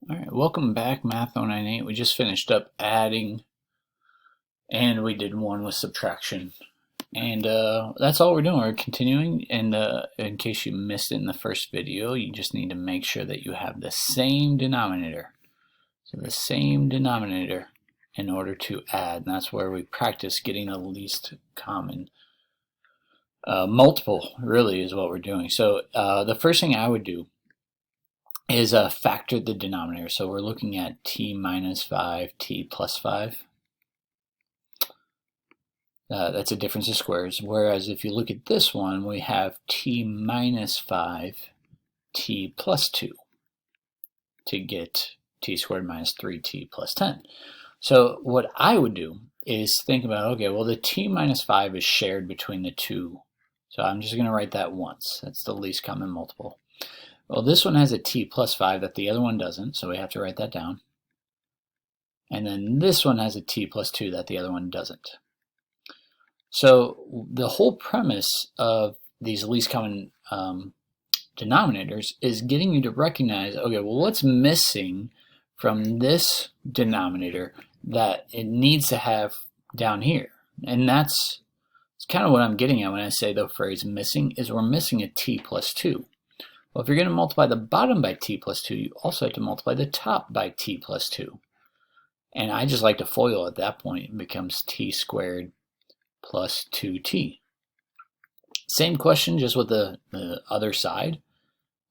Alright, welcome back, Math 098. We just finished up adding, and we did one with subtraction. And that's all we're doing. We're continuing, and in case you missed it in the first video, you just need to make sure that you have the same denominator. So the same denominator in order to add, and that's where we practice getting the least common multiple, really, is what we're doing. So the first thing I would do is factor the denominator. So we're looking at t minus 5, t plus 5. That's a difference of squares. Whereas if you look at this one, we have t minus 5, t plus 2 to get t squared minus 3t plus 10. So what I would do is think about, okay, well the t minus 5 is shared between the two. So I'm just going to write that once. That's the least common multiple. Well, this one has a t plus 5 that the other one doesn't, so we have to write that down. And then this one has a t plus 2 that the other one doesn't. So the whole premise of these least common denominators is getting you to recognize, okay, well, what's missing from this denominator that it needs to have down here? And that's kind of what I'm getting at when I say the phrase missing, is we're missing a t plus 2. Well, if you're going to multiply the bottom by t plus 2, you also have to multiply the top by t plus 2. And I just like to FOIL at that point. It becomes t squared plus 2t. Same question, just with the other side.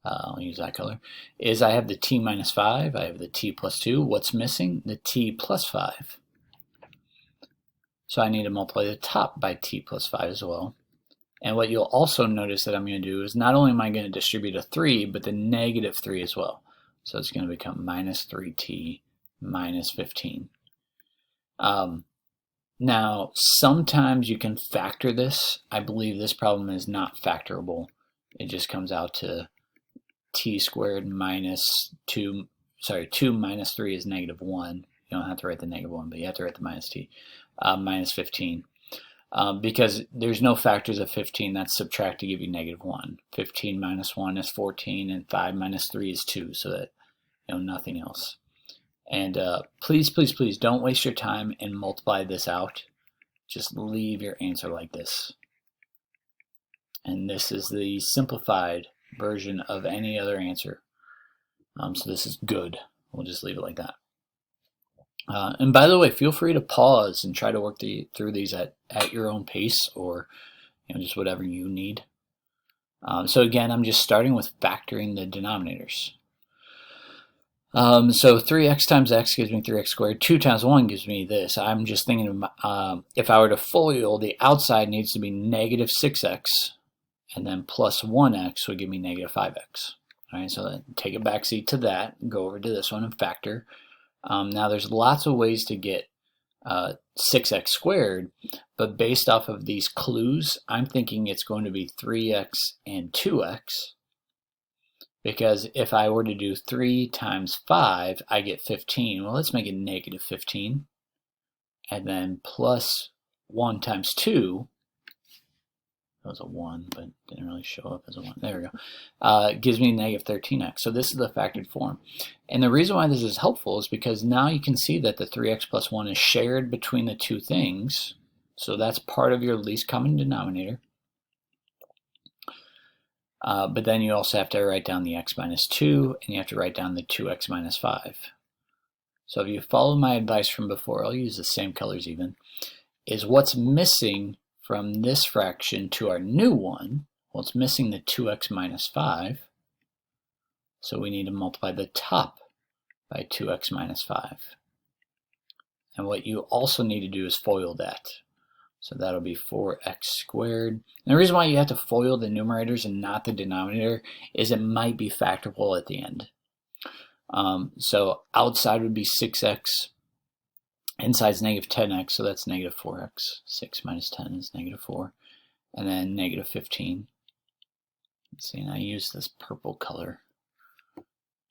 I'll use that color. Is I have the t minus 5. I have the t plus 2. What's missing? The t plus 5. So I need to multiply the top by t plus 5 as well. And what you'll also notice that I'm going to do is not only am I going to distribute a 3, but the negative 3 as well. So it's going to become minus 3t minus 15. Now, sometimes you can factor this. I believe this problem is not factorable. It just comes out to t squared minus 2 minus 3 is negative 1. You don't have to write the negative 1, but you have to write the minus t, minus 15. Because there's no factors of 15 that subtract to give you negative 1. 15 minus 1 is 14, and 5 minus 3 is 2, so that nothing else. And please, please, please don't waste your time and multiply this out. Just leave your answer like this. And this is the simplified version of any other answer. So this is good. We'll just leave it like that. And by the way, feel free to pause and try to work through these at your own pace, or just whatever you need. So again, I'm just starting with factoring the denominators. So 3x times x gives me 3x squared. 2 times 1 gives me this. I'm just thinking of, if I were to FOIL, the outside needs to be negative 6x, and then plus 1x would give me negative 5x. All right, so take a backseat to that, go over to this one and factor. Now there's lots of ways to get 6x squared, but based off of these clues, I'm thinking it's going to be 3x and 2x, because if I were to do 3 times 5, I get 15. Well, let's make it negative 15, and then plus 1 times 2, that was a 1, but didn't really show up as a 1. There we go. Gives me negative 13x. So this is the factored form. And the reason why this is helpful is because now you can see that the 3x plus 1 is shared between the two things. So that's part of your least common denominator. But then you also have to write down the x minus 2, and you have to write down the 2x minus 5. So if you follow my advice from before, I'll use the same colors even, is what's missing from this fraction to our new one. Well, it's missing the 2x minus 5, so we need to multiply the top by 2x minus 5. And what you also need to do is FOIL that. So that'll be 4x squared. And the reason why you have to FOIL the numerators and not the denominator is it might be factorable at the end. So outside would be 6x. Inside's negative 10x, so that's negative 4x. 6 minus 10 is negative 4. And then negative 15. Let's see, and I use this purple color.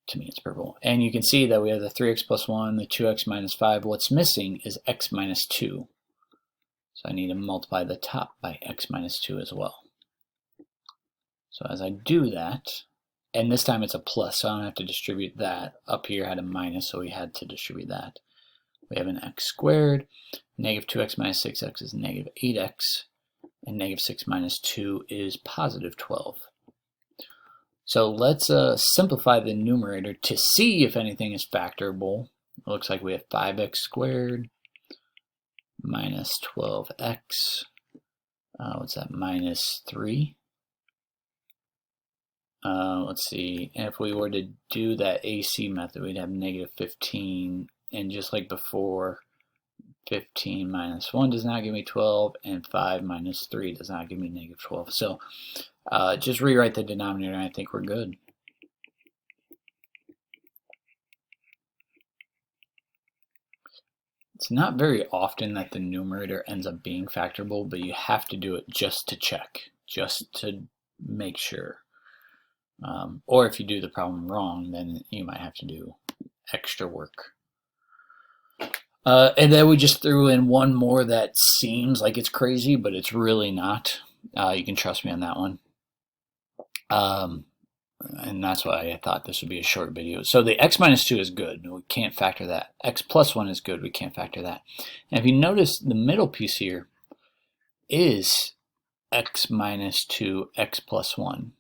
To me, it's purple. And you can see that we have the 3x plus 1, the 2x minus 5. What's missing is x minus 2. So I need to multiply the top by x minus 2 as well. So as I do that, and this time it's a plus, so I don't have to distribute that. Up here I had a minus, so we had to distribute that. We have an x squared. Negative 2x minus 6x is negative 8x, and negative 6 minus 2 is positive 12. So let's simplify the numerator to see if anything is factorable. It looks like we have 5x squared minus 12x. What's that? Minus 3. Let's see. And if we were to do that AC method, we'd have negative 15. And just like before, 15 minus 1 does not give me 12, and 5 minus 3 does not give me negative 12. So just rewrite the denominator, and I think we're good. It's not very often that the numerator ends up being factorable, but you have to do it just to check, just to make sure. Or if you do the problem wrong, then you might have to do extra work. And then we just threw in one more that seems like it's crazy, but it's really not. You can trust me on that one. And that's why I thought this would be a short video. So the x minus 2 is good. We can't factor that. X plus 1 is good. We can't factor that. And if you notice, the middle piece here is x minus 2, x plus 1.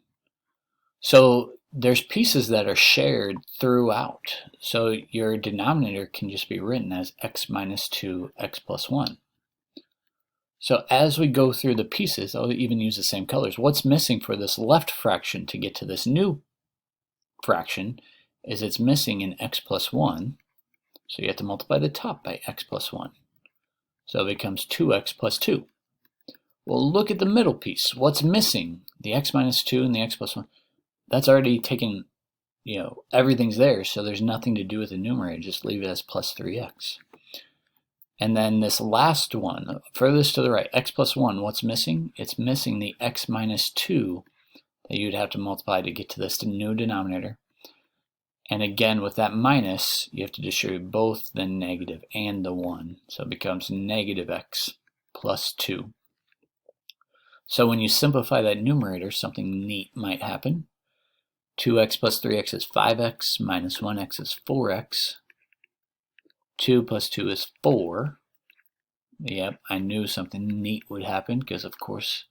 So there's pieces that are shared throughout. So your denominator can just be written as x minus 2, x plus 1. So as we go through the pieces, I'll even use the same colors. What's missing for this left fraction to get to this new fraction is it's missing an x plus 1. So you have to multiply the top by x plus 1. So it becomes 2x plus 2. Well, look at the middle piece. What's missing? The x minus 2 and the x plus 1. That's already taken, everything's there, so there's nothing to do with the numerator. Just leave it as plus 3x. And then this last one, furthest to the right, x plus 1, what's missing? It's missing the x minus 2 that you'd have to multiply to get to this new denominator. And again, with that minus, you have to distribute both the negative and the 1. So it becomes negative x plus 2. So when you simplify that numerator, something neat might happen. 2x plus 3x is 5x, minus 1x is 4x. 2 plus 2 is 4. Yep, I knew something neat would happen because, of course,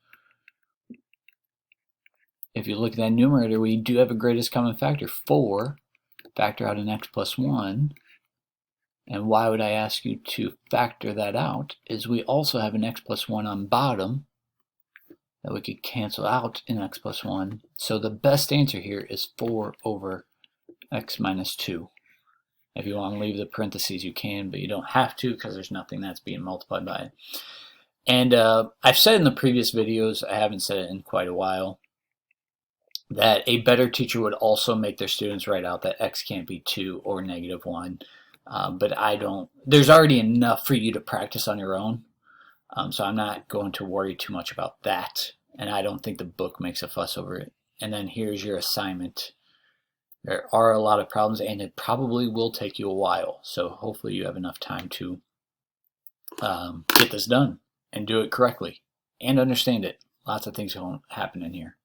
if you look at that numerator, we do have a greatest common factor, 4. Factor out an x plus 1. And why would I ask you to factor that out? Is we also have an x plus 1 on bottom that we could cancel out in x plus 1. So the best answer here is 4 over x minus 2. If you want to leave the parentheses, you can, but you don't have to because there's nothing that's being multiplied by it. And I've said in the previous videos, I haven't said it in quite a while, that a better teacher would also make their students write out that x can't be 2 or negative 1. But I don't. There's already enough for you to practice on your own. So I'm not going to worry too much about that. And I don't think the book makes a fuss over it. And then here's your assignment. There are a lot of problems, and it probably will take you a while. So hopefully you have enough time to get this done and do it correctly and understand it. Lots of things going to happen in here.